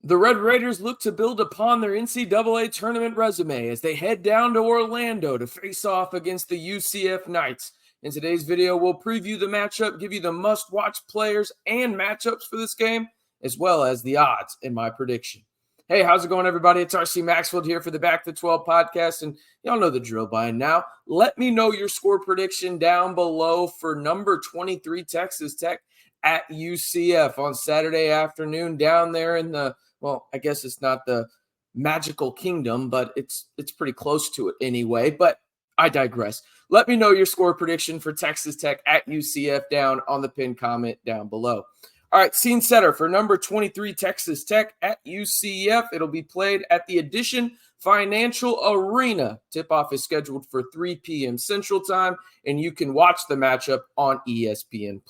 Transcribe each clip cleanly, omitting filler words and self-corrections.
The Red Raiders look to build upon their NCAA tournament resume as they head down to Orlando to face off against the UCF Knights. In today's video, we'll preview the matchup, give you the must-watch players and matchups for this game, as well as the odds in my prediction. Hey, how's it going, everybody? It's RC Maxfield here for the Back to 12 podcast, and y'all know the drill by now. Let me know your score prediction down below for number 23 Texas Tech at UCF on Saturday afternoon down there in the I guess it's not the magical kingdom, but it's pretty close to it anyway. But I digress. Let me know your score prediction for Texas Tech at UCF down on the pinned comment down below. All right, scene setter for number 23 Texas Tech at UCF. It'll be played at the Edition Financial Arena. Tip-off is scheduled for 3 p.m. Central Time, and you can watch the matchup on ESPN+.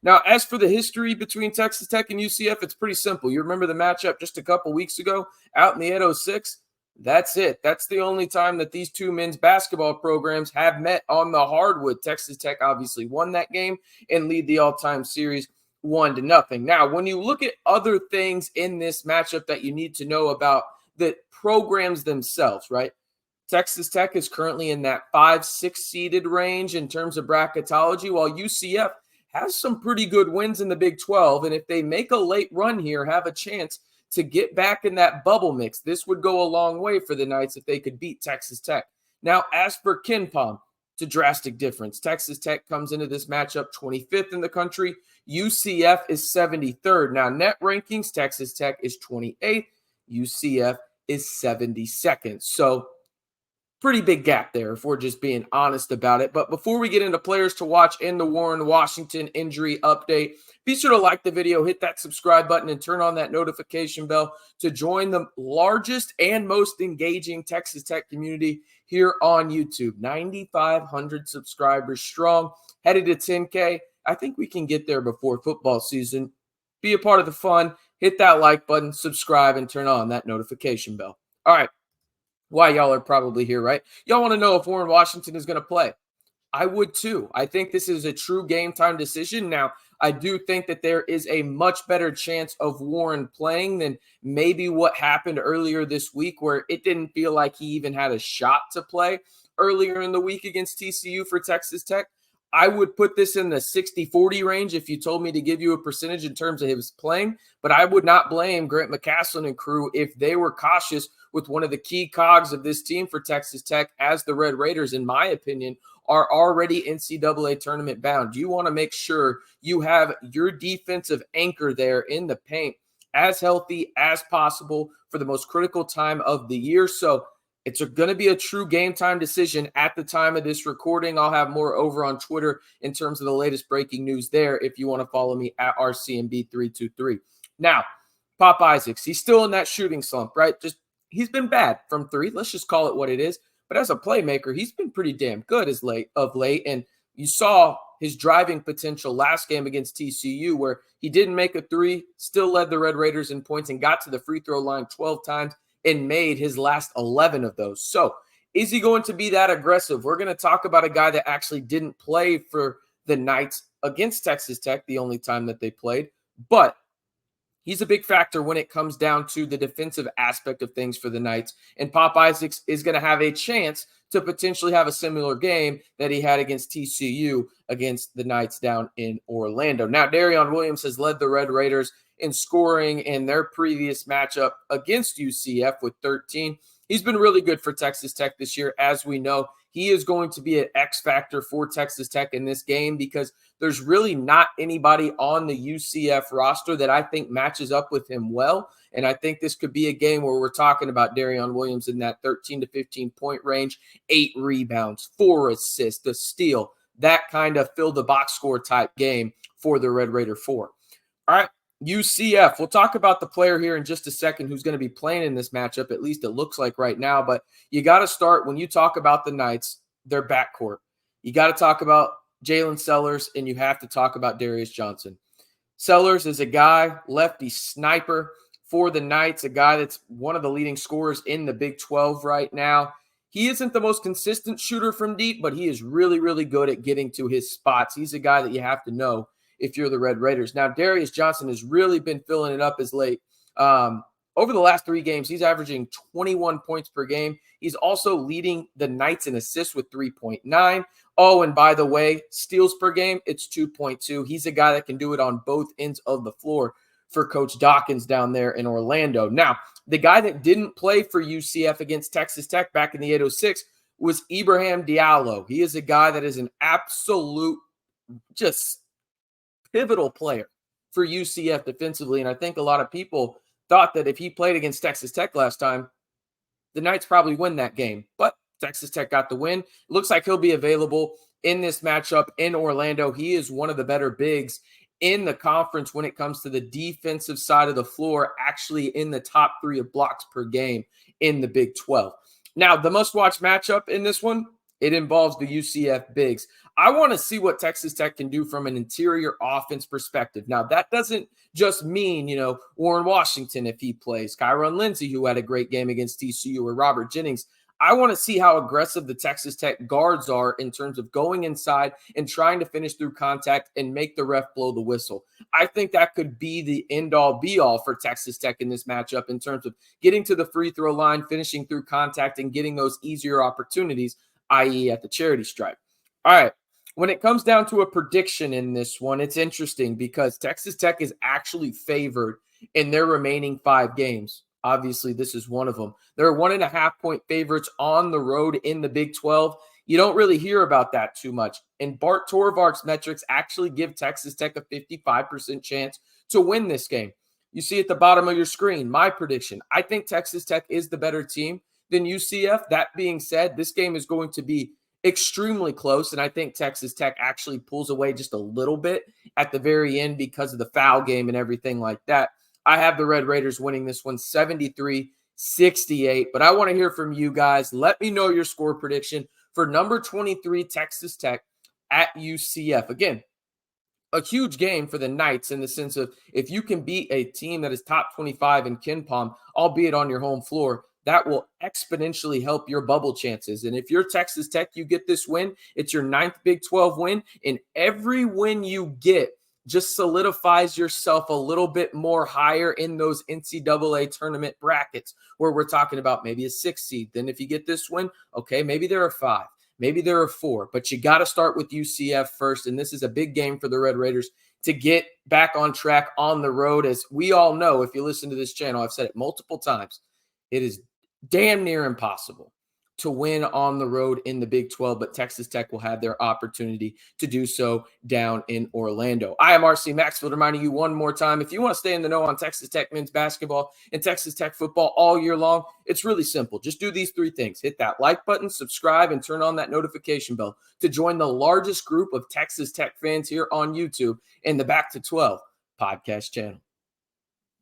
Now, as for the history between Texas Tech and UCF, it's pretty simple. You remember the matchup just a couple weeks ago out in the 806? That's it. That's the only time that these two men's basketball programs have met on the hardwood. Texas Tech obviously won that game and lead the all-time series 1-0. Now, when you look at other things in this matchup that you need to know about the programs themselves, right? Texas Tech is currently in that 5-6 seeded range in terms of bracketology, while UCF has some pretty good wins in the Big 12. And if they make a late run here, have a chance to get back in that bubble mix. This would go a long way for the Knights if they could beat Texas Tech. Now, as for KenPom, it's a drastic difference. Texas Tech comes into this matchup 25th in the country. UCF is 73rd. Now, net rankings, Texas Tech is 28th. UCF is 72nd. So, pretty big gap there if we're just being honest about it. But before we get into players to watch in the Warren Washington injury update, be sure to like the video, hit that subscribe button, and turn on that notification bell to join the largest and most engaging Texas Tech community here on YouTube. 9,500 subscribers strong, headed to 10K. I think we can get there before football season. Be a part of the fun. Hit that like button, subscribe, and turn on that notification bell. All right. Why y'all are probably here, right? Y'all want to know if Warren Washington is going to play. I would too. I think this is a true game time decision. Now, I do think that there is a much better chance of Warren playing than maybe what happened earlier this week, where it didn't feel like he even had a shot to play earlier in the week against TCU for Texas Tech. I would put this in the 60-40 range if you told me to give you a percentage in terms of his playing, but I would not blame Grant McCasland and crew if they were cautious with one of the key cogs of this team for Texas Tech, as the Red Raiders, in my opinion, are already NCAA tournament bound. You want to make sure you have your defensive anchor there in the paint as healthy as possible for the most critical time of the year. So it's going to be a true game time decision at the time of this recording. I'll have more over on Twitter in terms of the latest breaking news there if you want to follow me at RCMB323. Now, Pop Isaacs, he's still in that shooting slump, right? He's been bad from three. Let's just call it what it is. But as a playmaker, he's been pretty damn good of late. And you saw his driving potential last game against TCU, where he didn't make a three, still led the Red Raiders in points and got to the free throw line 12 times and made his last 11 of those. So is he going to be that aggressive? We're going to talk about a guy that actually didn't play for the Knights against Texas Tech the only time that they played. But he's a big factor when it comes down to the defensive aspect of things for the Knights. And Pop Isaacs is going to have a chance to potentially have a similar game that he had against TCU against the Knights down in Orlando. Now, Darion Williams has led the Red Raiders in scoring in their previous matchup against UCF with 13. He's been really good for Texas Tech this year. As we know, he is going to be an X factor for Texas Tech in this game because there's really not anybody on the UCF roster that I think matches up with him well. And I think this could be a game where we're talking about Darion Williams in that 13 to 15 point range, 8 rebounds, 4 assists, a steal, that kind of fill the box score type game for the Red Raider 4. All right. UCF. We'll talk about the player here in just a second who's going to be playing in this matchup, at least it looks like right now. But you got to start when you talk about the Knights, their backcourt. You got to talk about Jalen Sellers, and you have to talk about Darius Johnson. Sellers is a guy, lefty sniper for the Knights, a guy that's one of the leading scorers in the Big 12 right now. He isn't the most consistent shooter from deep, but he is really, really good at getting to his spots. He's a guy that you have to know if you're the Red Raiders. Now, Darius Johnson has really been filling it up as late. over the last 3 games, he's averaging 21 points per game. He's also leading the Knights in assists with 3.9. Oh, and by the way, steals per game, it's 2.2. He's a guy that can do it on both ends of the floor for Coach Dawkins down there in Orlando. Now, the guy that didn't play for UCF against Texas Tech back in the 806 was Ibrahim Diallo. He is a guy that is an absolute just pivotal player for UCF defensively. And I think a lot of people thought that if he played against Texas Tech last time, the Knights probably win that game. But Texas Tech got the win. Looks like he'll be available in this matchup in Orlando. He is one of the better bigs in the conference when it comes to the defensive side of the floor, actually in the top 3 of blocks per game in the Big 12. Now, the must-watch matchup in this one, it involves the UCF bigs. I want to see what Texas Tech can do from an interior offense perspective. Now, that doesn't just mean, Warren Washington if he plays, Kyron Lindsey, who had a great game against TCU, or Robert Jennings. I want to see how aggressive the Texas Tech guards are in terms of going inside and trying to finish through contact and make the ref blow the whistle. I think that could be the end-all, be-all for Texas Tech in this matchup in terms of getting to the free throw line, finishing through contact, and getting those easier opportunities, i.e. at the charity stripe. All right. When it comes down to a prediction in this one, it's interesting because Texas Tech is actually favored in their remaining 5 games. Obviously, this is one of them. They're 1.5-point favorites on the road in the Big 12. You don't really hear about that too much. And Bart Torvark's metrics actually give Texas Tech a 55% chance to win this game. You see at the bottom of your screen, my prediction. I think Texas Tech is the better team than UCF. That being said, this game is going to be extremely close, and I think Texas Tech actually pulls away just a little bit at the very end because of the foul game and everything like that. I have the Red Raiders winning this one 73-68, but I want to hear from you guys. Let me know your score prediction for number 23 Texas Tech at UCF. Again, a huge game for the Knights in the sense of if you can beat a team that is top 25 in KenPom, albeit on your home floor, that will exponentially help your bubble chances. And if you're Texas Tech, you get this win, it's your 9th Big 12 win, and every win you get just solidifies yourself a little bit more higher in those NCAA tournament brackets where we're talking about maybe a 6 seed. Then if you get this win, okay, maybe there are 5, maybe there are 4, but you got to start with UCF first. And this is a big game for the Red Raiders to get back on track on the road. As we all know, if you listen to this channel, I've said it multiple times, it is damn near impossible to win on the road in the Big 12, but Texas Tech will have their opportunity to do so down in Orlando. I am RC Maxfield, reminding you one more time, if you want to stay in the know on Texas Tech men's basketball and Texas Tech football all year long, it's really simple. Just do these 3 things. Hit that like button, subscribe, and turn on that notification bell to join the largest group of Texas Tech fans here on YouTube in the Back to 12 podcast channel.